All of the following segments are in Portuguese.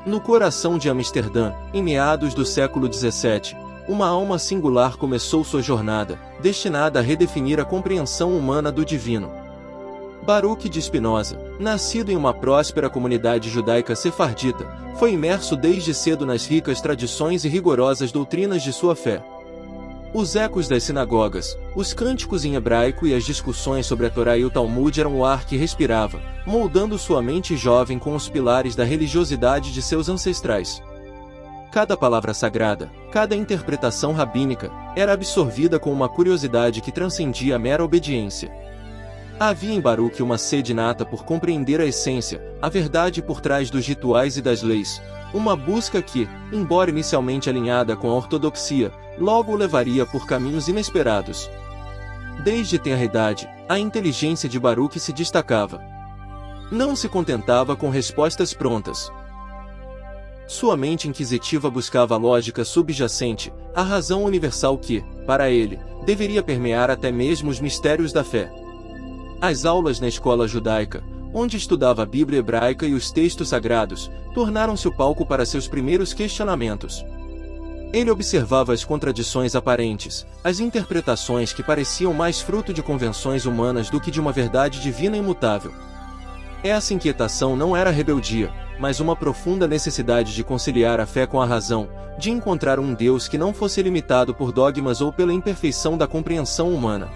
No coração de Amsterdã, em meados do século XVII, uma alma singular começou sua jornada, destinada a redefinir a compreensão humana do divino. Baruch de Spinoza, nascido em uma próspera comunidade judaica sefardita, foi imerso desde cedo nas ricas tradições e rigorosas doutrinas de sua fé. Os ecos das sinagogas, os cânticos em hebraico e as discussões sobre a Torá e o Talmud eram o ar que respirava, moldando sua mente jovem com os pilares da religiosidade de seus ancestrais. Cada palavra sagrada, cada interpretação rabínica, era absorvida com uma curiosidade que transcendia a mera obediência. Havia em Baruch uma sede inata por compreender a essência, a verdade por trás dos rituais e das leis, uma busca que, embora inicialmente alinhada com a ortodoxia, logo o levaria por caminhos inesperados. Desde tenra idade, a inteligência de Baruch se destacava. Não se contentava com respostas prontas. Sua mente inquisitiva buscava a lógica subjacente, a razão universal que, para ele, deveria permear até mesmo os mistérios da fé. As aulas na escola judaica, onde estudava a Bíblia hebraica e os textos sagrados, tornaram-se o palco para seus primeiros questionamentos. Ele observava as contradições aparentes, as interpretações que pareciam mais fruto de convenções humanas do que de uma verdade divina imutável. Essa inquietação não era rebeldia, mas uma profunda necessidade de conciliar a fé com a razão, de encontrar um Deus que não fosse limitado por dogmas ou pela imperfeição da compreensão humana.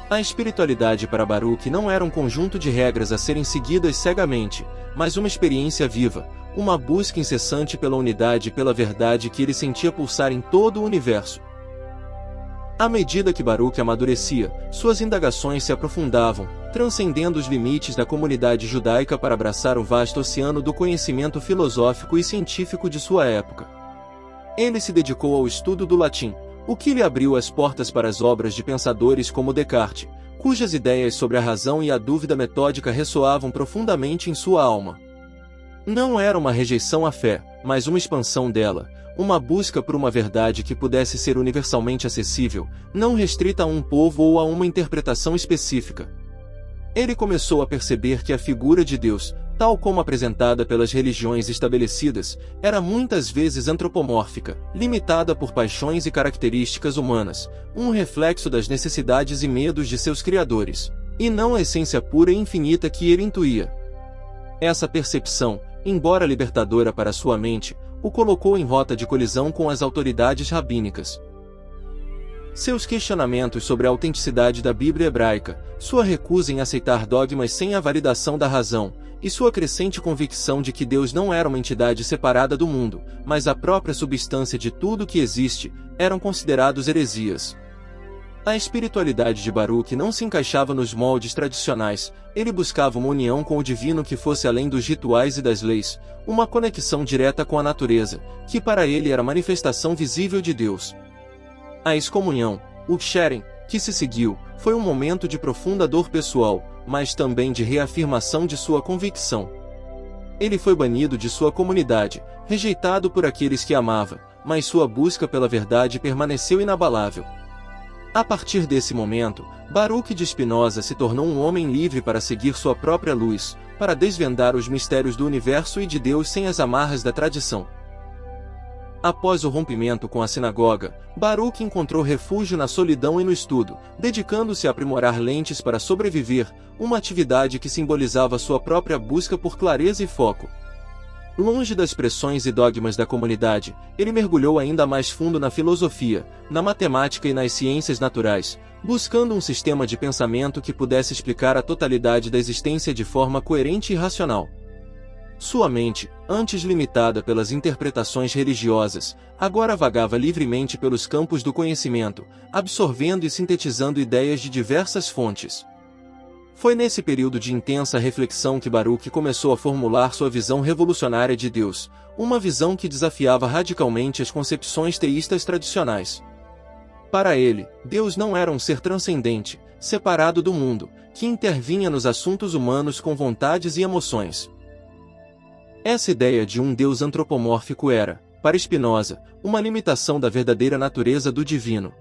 A espiritualidade para Baruch não era um conjunto de regras a serem seguidas cegamente, mas uma experiência viva, uma busca incessante pela unidade e pela verdade que ele sentia pulsar em todo o universo. À medida que Baruch amadurecia, suas indagações se aprofundavam, transcendendo os limites da comunidade judaica para abraçar o vasto oceano do conhecimento filosófico e científico de sua época. Ele se dedicou ao estudo do latim, o que lhe abriu as portas para as obras de pensadores como Descartes, cujas ideias sobre a razão e a dúvida metódica ressoavam profundamente em sua alma. Não era uma rejeição à fé, mas uma expansão dela, uma busca por uma verdade que pudesse ser universalmente acessível, não restrita a um povo ou a uma interpretação específica. Ele começou a perceber que a figura de Deus, tal como apresentada pelas religiões estabelecidas, era muitas vezes antropomórfica, limitada por paixões e características humanas, um reflexo das necessidades e medos de seus criadores, e não a essência pura e infinita que ele intuía. Essa percepção, embora libertadora para sua mente, o colocou em rota de colisão com as autoridades rabínicas. Seus questionamentos sobre a autenticidade da Bíblia hebraica, sua recusa em aceitar dogmas sem a validação da razão, e sua crescente convicção de que Deus não era uma entidade separada do mundo, mas a própria substância de tudo que existe, eram considerados heresias. A espiritualidade de Baruch não se encaixava nos moldes tradicionais, ele buscava uma união com o divino que fosse além dos rituais e das leis, uma conexão direta com a natureza, que para ele era a manifestação visível de Deus. A excomunhão, o Ksherem, que se seguiu, foi um momento de profunda dor pessoal, mas também de reafirmação de sua convicção. Ele foi banido de sua comunidade, rejeitado por aqueles que amava, mas sua busca pela verdade permaneceu inabalável. A partir desse momento, Baruch de Spinoza se tornou um homem livre para seguir sua própria luz, para desvendar os mistérios do universo e de Deus sem as amarras da tradição. Após o rompimento com a sinagoga, Baruch encontrou refúgio na solidão e no estudo, dedicando-se a aprimorar lentes para sobreviver, uma atividade que simbolizava sua própria busca por clareza e foco. Longe das pressões e dogmas da comunidade, ele mergulhou ainda mais fundo na filosofia, na matemática e nas ciências naturais, buscando um sistema de pensamento que pudesse explicar a totalidade da existência de forma coerente e racional. Sua mente, antes limitada pelas interpretações religiosas, agora vagava livremente pelos campos do conhecimento, absorvendo e sintetizando ideias de diversas fontes. Foi nesse período de intensa reflexão que Baruch começou a formular sua visão revolucionária de Deus, uma visão que desafiava radicalmente as concepções teístas tradicionais. Para ele, Deus não era um ser transcendente, separado do mundo, que intervinha nos assuntos humanos com vontades e emoções. Essa ideia de um Deus antropomórfico era, para Spinoza, uma limitação da verdadeira natureza do divino.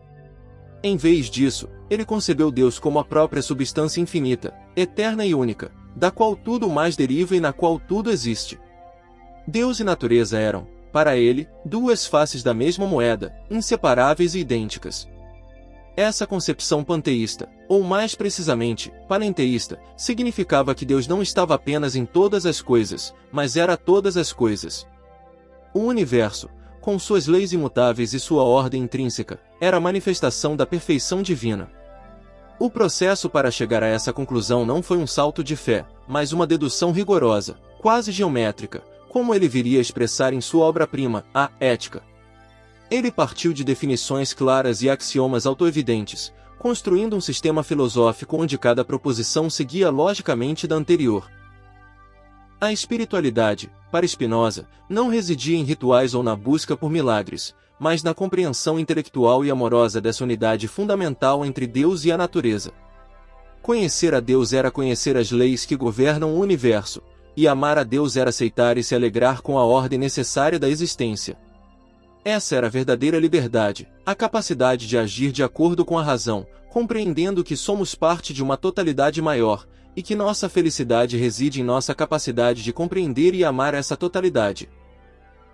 Em vez disso, ele concebeu Deus como a própria substância infinita, eterna e única, da qual tudo mais deriva e na qual tudo existe. Deus e natureza eram, para ele, duas faces da mesma moeda, inseparáveis e idênticas. Essa concepção panteísta, ou mais precisamente, panenteísta, significava que Deus não estava apenas em todas as coisas, mas era todas as coisas. O universo, com suas leis imutáveis e sua ordem intrínseca, era a manifestação da perfeição divina. O processo para chegar a essa conclusão não foi um salto de fé, mas uma dedução rigorosa, quase geométrica, como ele viria a expressar em sua obra-prima, a Ética. Ele partiu de definições claras e axiomas autoevidentes, construindo um sistema filosófico onde cada proposição seguia logicamente da anterior. A espiritualidade, para Spinoza, não residia em rituais ou na busca por milagres, mas na compreensão intelectual e amorosa dessa unidade fundamental entre Deus e a natureza. Conhecer a Deus era conhecer as leis que governam o universo, e amar a Deus era aceitar e se alegrar com a ordem necessária da existência. Essa era a verdadeira liberdade, a capacidade de agir de acordo com a razão, compreendendo que somos parte de uma totalidade maior, e que nossa felicidade reside em nossa capacidade de compreender e amar essa totalidade.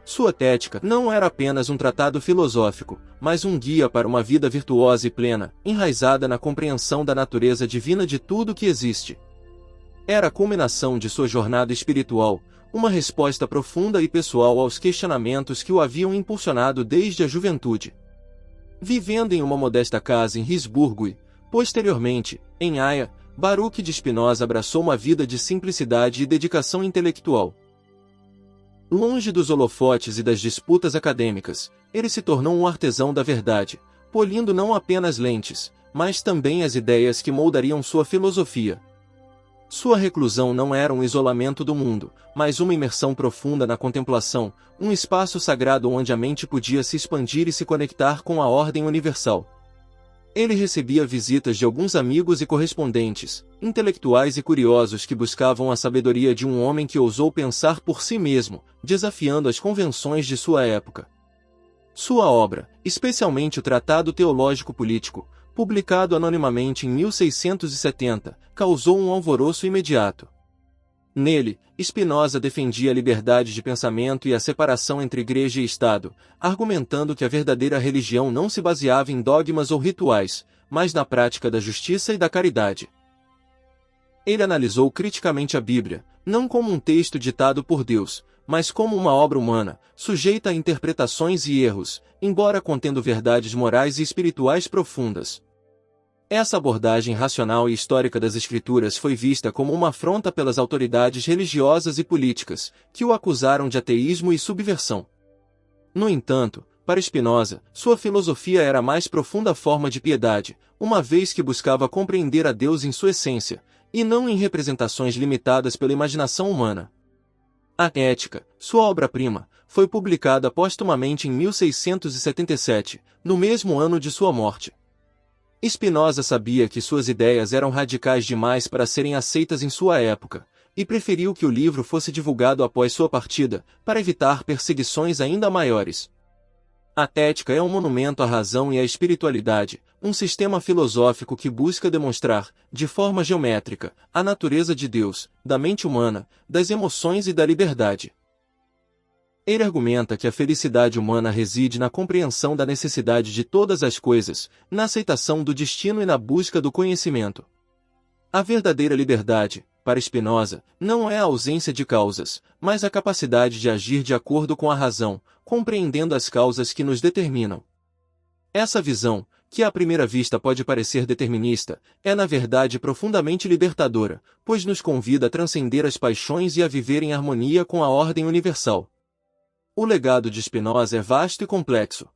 Sua Ética não era apenas um tratado filosófico, mas um guia para uma vida virtuosa e plena, enraizada na compreensão da natureza divina de tudo que existe. Era a culminação de sua jornada espiritual, uma resposta profunda e pessoal aos questionamentos que o haviam impulsionado desde a juventude. Vivendo em uma modesta casa em Risburgo e, posteriormente, em Haia, Baruch de Spinoza abraçou uma vida de simplicidade e dedicação intelectual. Longe dos holofotes e das disputas acadêmicas, ele se tornou um artesão da verdade, polindo não apenas lentes, mas também as ideias que moldariam sua filosofia. Sua reclusão não era um isolamento do mundo, mas uma imersão profunda na contemplação, um espaço sagrado onde a mente podia se expandir e se conectar com a ordem universal. Ele recebia visitas de alguns amigos e correspondentes, intelectuais e curiosos que buscavam a sabedoria de um homem que ousou pensar por si mesmo, desafiando as convenções de sua época. Sua obra, especialmente o Tratado Teológico Político, publicado anonimamente em 1670, causou um alvoroço imediato. Nele, Spinoza defendia a liberdade de pensamento e a separação entre igreja e Estado, argumentando que a verdadeira religião não se baseava em dogmas ou rituais, mas na prática da justiça e da caridade. Ele analisou criticamente a Bíblia, não como um texto ditado por Deus, mas como uma obra humana, sujeita a interpretações e erros, embora contendo verdades morais e espirituais profundas. Essa abordagem racional e histórica das Escrituras foi vista como uma afronta pelas autoridades religiosas e políticas, que o acusaram de ateísmo e subversão. No entanto, para Spinoza, sua filosofia era a mais profunda forma de piedade, uma vez que buscava compreender a Deus em sua essência, e não em representações limitadas pela imaginação humana. A Ética, sua obra-prima, foi publicada póstumamente em 1677, no mesmo ano de sua morte. Spinoza sabia que suas ideias eram radicais demais para serem aceitas em sua época, e preferiu que o livro fosse divulgado após sua partida, para evitar perseguições ainda maiores. A Ética é um monumento à razão e à espiritualidade, um sistema filosófico que busca demonstrar, de forma geométrica, a natureza de Deus, da mente humana, das emoções e da liberdade. Ele argumenta que a felicidade humana reside na compreensão da necessidade de todas as coisas, na aceitação do destino e na busca do conhecimento. A verdadeira liberdade, para Spinoza, não é a ausência de causas, mas a capacidade de agir de acordo com a razão, compreendendo as causas que nos determinam. Essa visão, que à primeira vista pode parecer determinista, é na verdade profundamente libertadora, pois nos convida a transcender as paixões e a viver em harmonia com a ordem universal. O legado de Spinoza é vasto e complexo.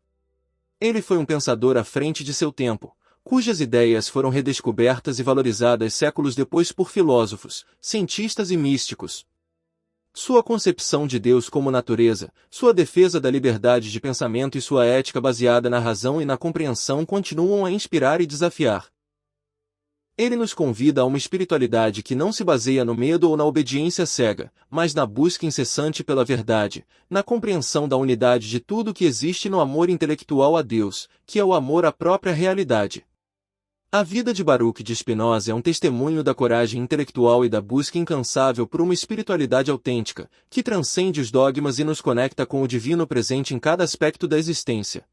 Ele foi um pensador à frente de seu tempo, cujas ideias foram redescobertas e valorizadas séculos depois por filósofos, cientistas e místicos. Sua concepção de Deus como natureza, sua defesa da liberdade de pensamento e sua ética baseada na razão e na compreensão continuam a inspirar e desafiar. Ele nos convida a uma espiritualidade que não se baseia no medo ou na obediência cega, mas na busca incessante pela verdade, na compreensão da unidade de tudo que existe e no amor intelectual a Deus, que é o amor à própria realidade. A vida de Baruch de Spinoza é um testemunho da coragem intelectual e da busca incansável por uma espiritualidade autêntica, que transcende os dogmas e nos conecta com o divino presente em cada aspecto da existência.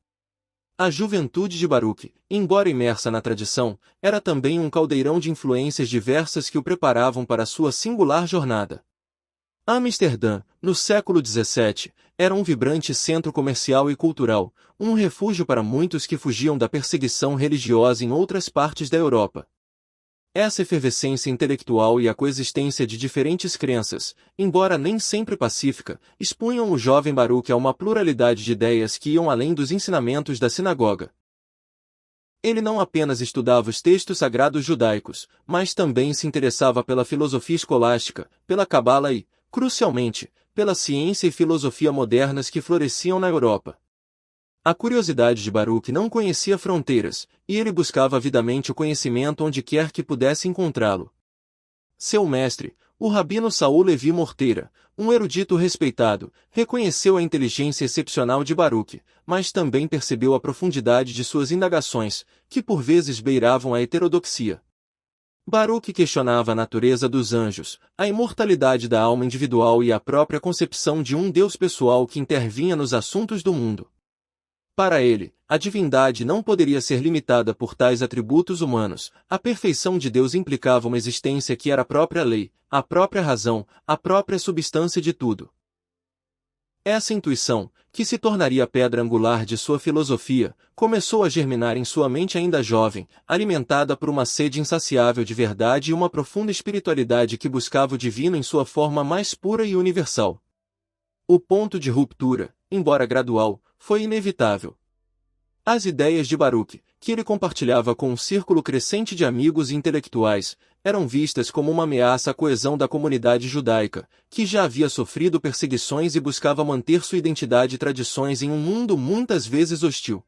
A juventude de Baruch, embora imersa na tradição, era também um caldeirão de influências diversas que o preparavam para sua singular jornada. Amsterdã, no século XVII, era um vibrante centro comercial e cultural, um refúgio para muitos que fugiam da perseguição religiosa em outras partes da Europa. Essa efervescência intelectual e a coexistência de diferentes crenças, embora nem sempre pacífica, expunham o jovem Baruch a uma pluralidade de ideias que iam além dos ensinamentos da sinagoga. Ele não apenas estudava os textos sagrados judaicos, mas também se interessava pela filosofia escolástica, pela cabala e, crucialmente, pela ciência e filosofia modernas que floresciam na Europa. A curiosidade de Baruch não conhecia fronteiras, e ele buscava avidamente o conhecimento onde quer que pudesse encontrá-lo. Seu mestre, o rabino Saul Levi Morteira, um erudito respeitado, reconheceu a inteligência excepcional de Baruch, mas também percebeu a profundidade de suas indagações, que por vezes beiravam a heterodoxia. Baruch questionava a natureza dos anjos, a imortalidade da alma individual e a própria concepção de um Deus pessoal que intervinha nos assuntos do mundo. Para ele, a divindade não poderia ser limitada por tais atributos humanos, a perfeição de Deus implicava uma existência que era a própria lei, a própria razão, a própria substância de tudo. Essa intuição, que se tornaria a pedra angular de sua filosofia, começou a germinar em sua mente ainda jovem, alimentada por uma sede insaciável de verdade e uma profunda espiritualidade que buscava o divino em sua forma mais pura e universal. O ponto de ruptura, embora gradual, foi inevitável. As ideias de Baruch, que ele compartilhava com um círculo crescente de amigos e intelectuais, eram vistas como uma ameaça à coesão da comunidade judaica, que já havia sofrido perseguições e buscava manter sua identidade e tradições em um mundo muitas vezes hostil.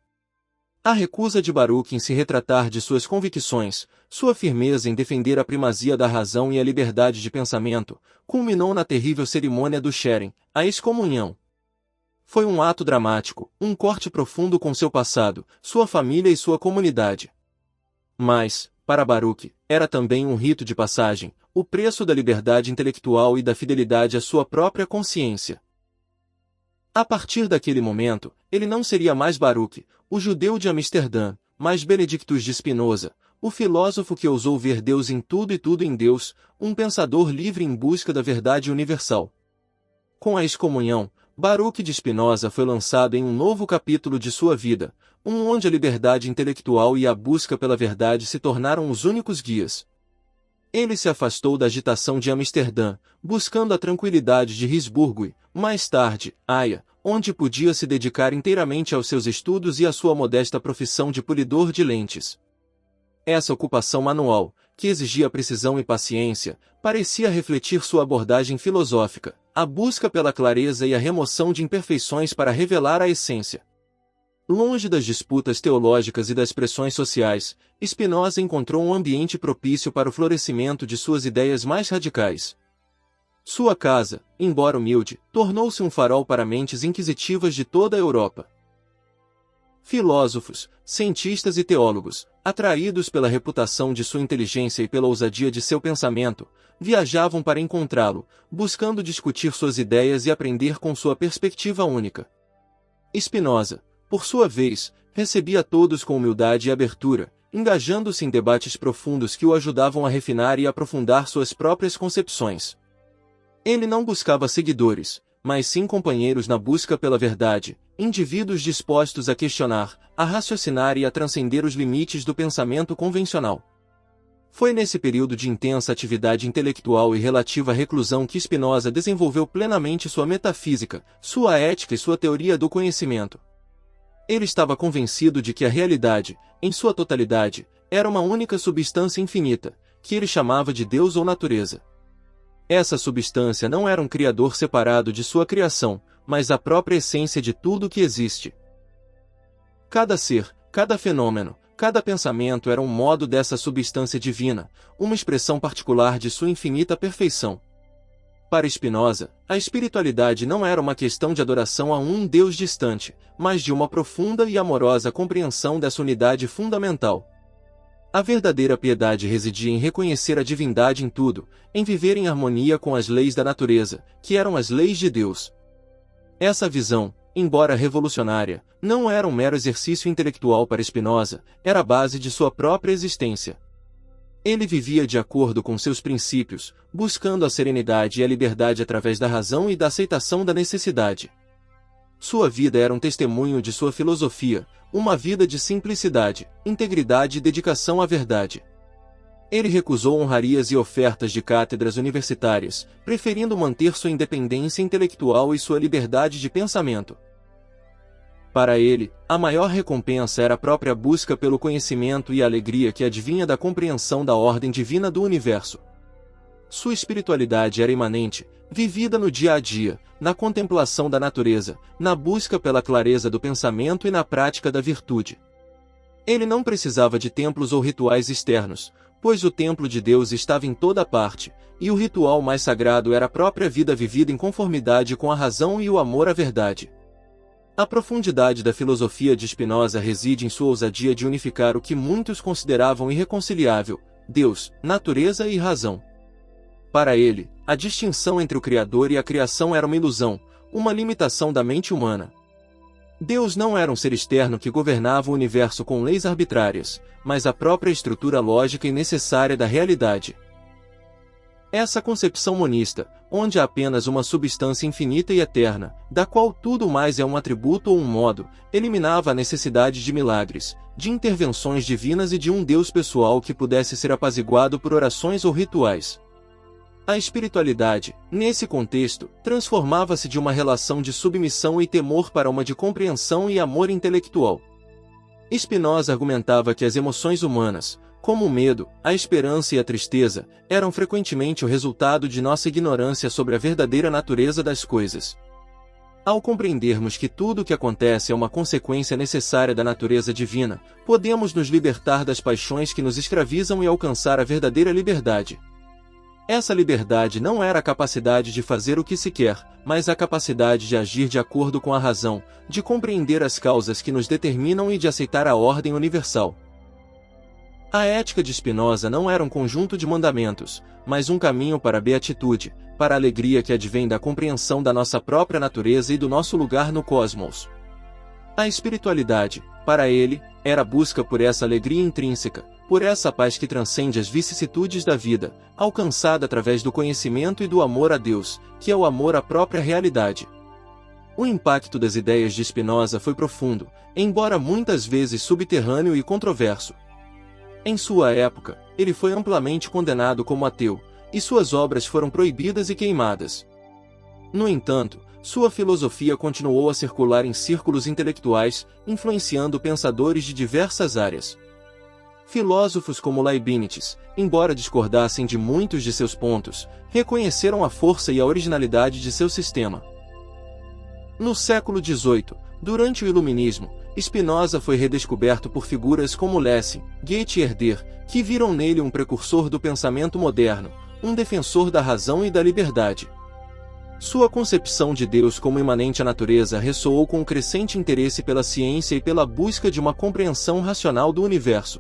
A recusa de Baruch em se retratar de suas convicções, sua firmeza em defender a primazia da razão e a liberdade de pensamento, culminou na terrível cerimônia do Sherem, a excomunhão. Foi um ato dramático, um corte profundo com seu passado, sua família e sua comunidade. Mas, para Baruch, era também um rito de passagem, o preço da liberdade intelectual e da fidelidade à sua própria consciência. A partir daquele momento, ele não seria mais Baruch, o judeu de Amsterdã, mas Benedictus de Spinoza, o filósofo que ousou ver Deus em tudo e tudo em Deus, um pensador livre em busca da verdade universal. Com a excomunhão, Baruch de Spinoza foi lançado em um novo capítulo de sua vida, onde a liberdade intelectual e a busca pela verdade se tornaram os únicos guias. Ele se afastou da agitação de Amsterdã, buscando a tranquilidade de Risburgo e, mais tarde, Haia, onde podia se dedicar inteiramente aos seus estudos e à sua modesta profissão de polidor de lentes. Essa ocupação manual, que exigia precisão e paciência, parecia refletir sua abordagem filosófica, a busca pela clareza e a remoção de imperfeições para revelar a essência. Longe das disputas teológicas e das pressões sociais, Spinoza encontrou um ambiente propício para o florescimento de suas ideias mais radicais. Sua casa, embora humilde, tornou-se um farol para mentes inquisitivas de toda a Europa. Filósofos, cientistas e teólogos, atraídos pela reputação de sua inteligência e pela ousadia de seu pensamento, viajavam para encontrá-lo, buscando discutir suas ideias e aprender com sua perspectiva única. Spinoza, por sua vez, recebia todos com humildade e abertura, engajando-se em debates profundos que o ajudavam a refinar e aprofundar suas próprias concepções. Ele não buscava seguidores, mas sim companheiros na busca pela verdade, indivíduos dispostos a questionar, a raciocinar e a transcender os limites do pensamento convencional. Foi nesse período de intensa atividade intelectual e relativa reclusão que Spinoza desenvolveu plenamente sua metafísica, sua ética e sua teoria do conhecimento. Ele estava convencido de que a realidade, em sua totalidade, era uma única substância infinita, que ele chamava de Deus ou natureza. Essa substância não era um criador separado de sua criação, mas a própria essência de tudo que existe. Cada ser, cada fenômeno, cada pensamento era um modo dessa substância divina, uma expressão particular de sua infinita perfeição. Para Spinoza, a espiritualidade não era uma questão de adoração a um Deus distante, mas de uma profunda e amorosa compreensão dessa unidade fundamental. A verdadeira piedade residia em reconhecer a divindade em tudo, em viver em harmonia com as leis da natureza, que eram as leis de Deus. Essa visão, embora revolucionária, não era um mero exercício intelectual para Spinoza, era a base de sua própria existência. Ele vivia de acordo com seus princípios, buscando a serenidade e a liberdade através da razão e da aceitação da necessidade. Sua vida era um testemunho de sua filosofia, uma vida de simplicidade, integridade e dedicação à verdade. Ele recusou honrarias e ofertas de cátedras universitárias, preferindo manter sua independência intelectual e sua liberdade de pensamento. Para ele, a maior recompensa era a própria busca pelo conhecimento e a alegria que advinha da compreensão da ordem divina do universo. Sua espiritualidade era imanente, vivida no dia a dia, na contemplação da natureza, na busca pela clareza do pensamento e na prática da virtude. Ele não precisava de templos ou rituais externos, pois o templo de Deus estava em toda parte, e o ritual mais sagrado era a própria vida vivida em conformidade com a razão e o amor à verdade. A profundidade da filosofia de Spinoza reside em sua ousadia de unificar o que muitos consideravam irreconciliável: Deus, natureza e razão. Para ele, a distinção entre o Criador e a criação era uma ilusão, uma limitação da mente humana. Deus não era um ser externo que governava o universo com leis arbitrárias, mas a própria estrutura lógica e necessária da realidade. Essa concepção monista, onde há apenas uma substância infinita e eterna, da qual tudo mais é um atributo ou um modo, eliminava a necessidade de milagres, de intervenções divinas e de um Deus pessoal que pudesse ser apaziguado por orações ou rituais. A espiritualidade, nesse contexto, transformava-se de uma relação de submissão e temor para uma de compreensão e amor intelectual. Spinoza argumentava que as emoções humanas, como o medo, a esperança e a tristeza, eram frequentemente o resultado de nossa ignorância sobre a verdadeira natureza das coisas. Ao compreendermos que tudo o que acontece é uma consequência necessária da natureza divina, podemos nos libertar das paixões que nos escravizam e alcançar a verdadeira liberdade. Essa liberdade não era a capacidade de fazer o que se quer, mas a capacidade de agir de acordo com a razão, de compreender as causas que nos determinam e de aceitar a ordem universal. A ética de Spinoza não era um conjunto de mandamentos, mas um caminho para a beatitude, para a alegria que advém da compreensão da nossa própria natureza e do nosso lugar no cosmos. A espiritualidade, para ele, era a busca por essa alegria intrínseca, por essa paz que transcende as vicissitudes da vida, alcançada através do conhecimento e do amor a Deus, que é o amor à própria realidade. O impacto das ideias de Spinoza foi profundo, embora muitas vezes subterrâneo e controverso. Em sua época, ele foi amplamente condenado como ateu, e suas obras foram proibidas e queimadas. No entanto, sua filosofia continuou a circular em círculos intelectuais, influenciando pensadores de diversas áreas. Filósofos como Leibniz, embora discordassem de muitos de seus pontos, reconheceram a força e a originalidade de seu sistema. No século XVIII, durante o Iluminismo, Spinoza foi redescoberto por figuras como Lessing, Goethe e Herder, que viram nele um precursor do pensamento moderno, um defensor da razão e da liberdade. Sua concepção de Deus como imanente à natureza ressoou com um crescente interesse pela ciência e pela busca de uma compreensão racional do universo.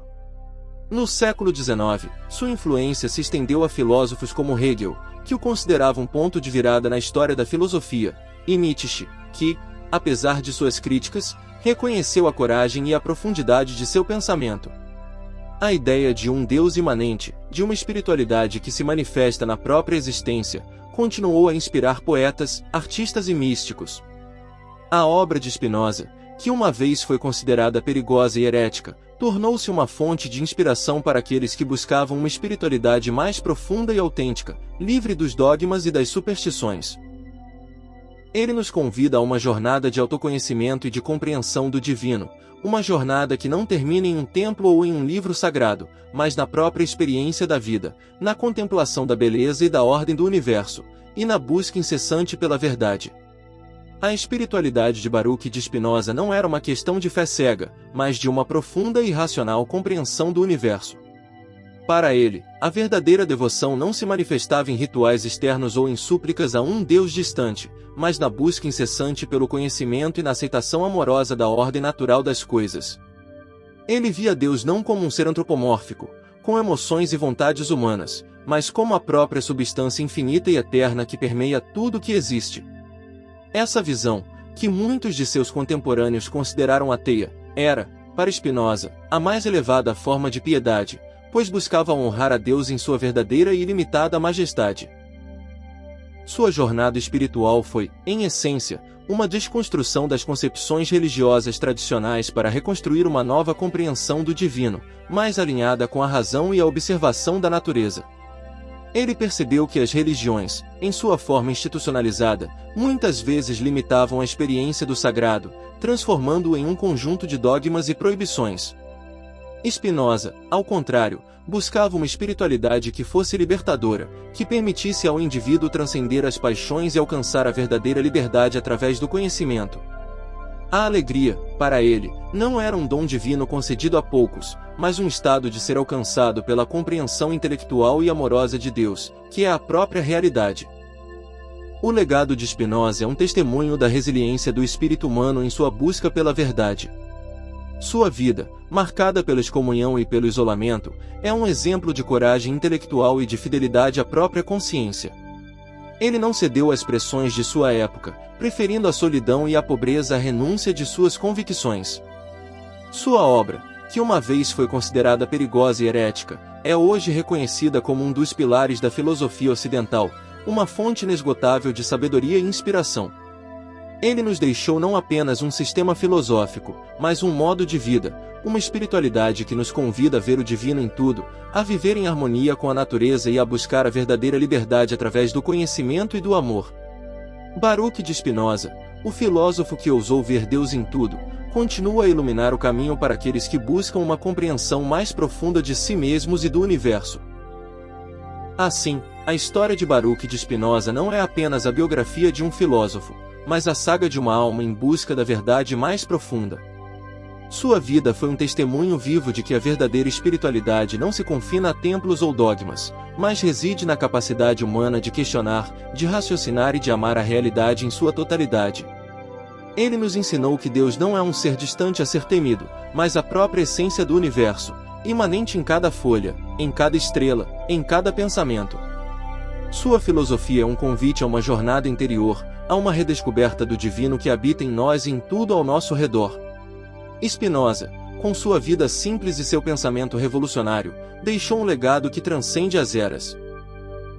No século XIX, sua influência se estendeu a filósofos como Hegel, que o considerava um ponto de virada na história da filosofia, e Nietzsche, que, apesar de suas críticas, reconheceu a coragem e a profundidade de seu pensamento. A ideia de um Deus imanente, de uma espiritualidade que se manifesta na própria existência, continuou a inspirar poetas, artistas e místicos. A obra de Spinoza, que uma vez foi considerada perigosa e herética, tornou-se uma fonte de inspiração para aqueles que buscavam uma espiritualidade mais profunda e autêntica, livre dos dogmas e das superstições. Ele nos convida a uma jornada de autoconhecimento e de compreensão do divino, uma jornada que não termina em um templo ou em um livro sagrado, mas na própria experiência da vida, na contemplação da beleza e da ordem do universo, e na busca incessante pela verdade. A espiritualidade de Baruch de Spinoza não era uma questão de fé cega, mas de uma profunda e racional compreensão do universo. Para ele, a verdadeira devoção não se manifestava em rituais externos ou em súplicas a um Deus distante, mas na busca incessante pelo conhecimento e na aceitação amorosa da ordem natural das coisas. Ele via Deus não como um ser antropomórfico, com emoções e vontades humanas, mas como a própria substância infinita e eterna que permeia tudo o que existe. Essa visão, que muitos de seus contemporâneos consideraram ateia, era, para Spinoza, a mais elevada forma de piedade, pois buscava honrar a Deus em sua verdadeira e ilimitada majestade. Sua jornada espiritual foi, em essência, uma desconstrução das concepções religiosas tradicionais para reconstruir uma nova compreensão do divino, mais alinhada com a razão e a observação da natureza. Ele percebeu que as religiões, em sua forma institucionalizada, muitas vezes limitavam a experiência do sagrado, transformando-o em um conjunto de dogmas e proibições. Spinoza, ao contrário, buscava uma espiritualidade que fosse libertadora, que permitisse ao indivíduo transcender as paixões e alcançar a verdadeira liberdade através do conhecimento. A alegria, para ele, não era um dom divino concedido a poucos, mas um estado de ser alcançado pela compreensão intelectual e amorosa de Deus, que é a própria realidade. O legado de Spinoza é um testemunho da resiliência do espírito humano em sua busca pela verdade. Sua vida, marcada pela excomunhão e pelo isolamento, é um exemplo de coragem intelectual e de fidelidade à própria consciência. Ele não cedeu às pressões de sua época, preferindo a solidão e a pobreza à renúncia de suas convicções. Sua obra, que uma vez foi considerada perigosa e herética, é hoje reconhecida como um dos pilares da filosofia ocidental, uma fonte inesgotável de sabedoria e inspiração. Ele nos deixou não apenas um sistema filosófico, mas um modo de vida, uma espiritualidade que nos convida a ver o divino em tudo, a viver em harmonia com a natureza e a buscar a verdadeira liberdade através do conhecimento e do amor. Baruch de Spinoza, o filósofo que ousou ver Deus em tudo, continua a iluminar o caminho para aqueles que buscam uma compreensão mais profunda de si mesmos e do universo. Assim, a história de Baruch de Spinoza não é apenas a biografia de um filósofo, mas a saga de uma alma em busca da verdade mais profunda. Sua vida foi um testemunho vivo de que a verdadeira espiritualidade não se confina a templos ou dogmas, mas reside na capacidade humana de questionar, de raciocinar e de amar a realidade em sua totalidade. Ele nos ensinou que Deus não é um ser distante a ser temido, mas a própria essência do universo, imanente em cada folha, em cada estrela, em cada pensamento. Sua filosofia é um convite a uma jornada interior, a uma redescoberta do divino que habita em nós e em tudo ao nosso redor. Spinoza, com sua vida simples e seu pensamento revolucionário, deixou um legado que transcende as eras.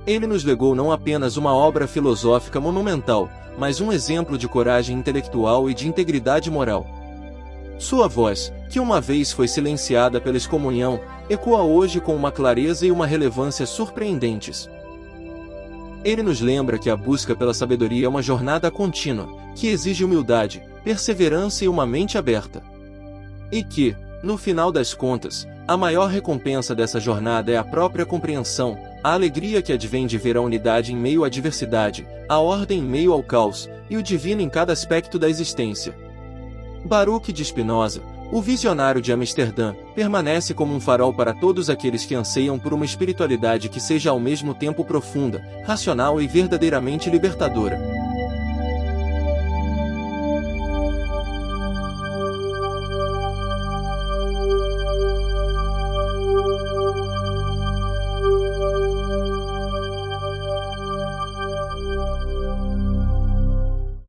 Ele nos legou não apenas uma obra filosófica monumental, mas um exemplo de coragem intelectual e de integridade moral. Sua voz, que uma vez foi silenciada pela excomunhão, ecoa hoje com uma clareza e uma relevância surpreendentes. Ele nos lembra que a busca pela sabedoria é uma jornada contínua, que exige humildade, perseverança e uma mente aberta. E que, no final das contas, a maior recompensa dessa jornada é a própria compreensão, a alegria que advém de ver a unidade em meio à diversidade, a ordem em meio ao caos, e o divino em cada aspecto da existência. Baruch de Spinoza, o visionário de Amsterdã, permanece como um farol para todos aqueles que anseiam por uma espiritualidade que seja ao mesmo tempo profunda, racional e verdadeiramente libertadora.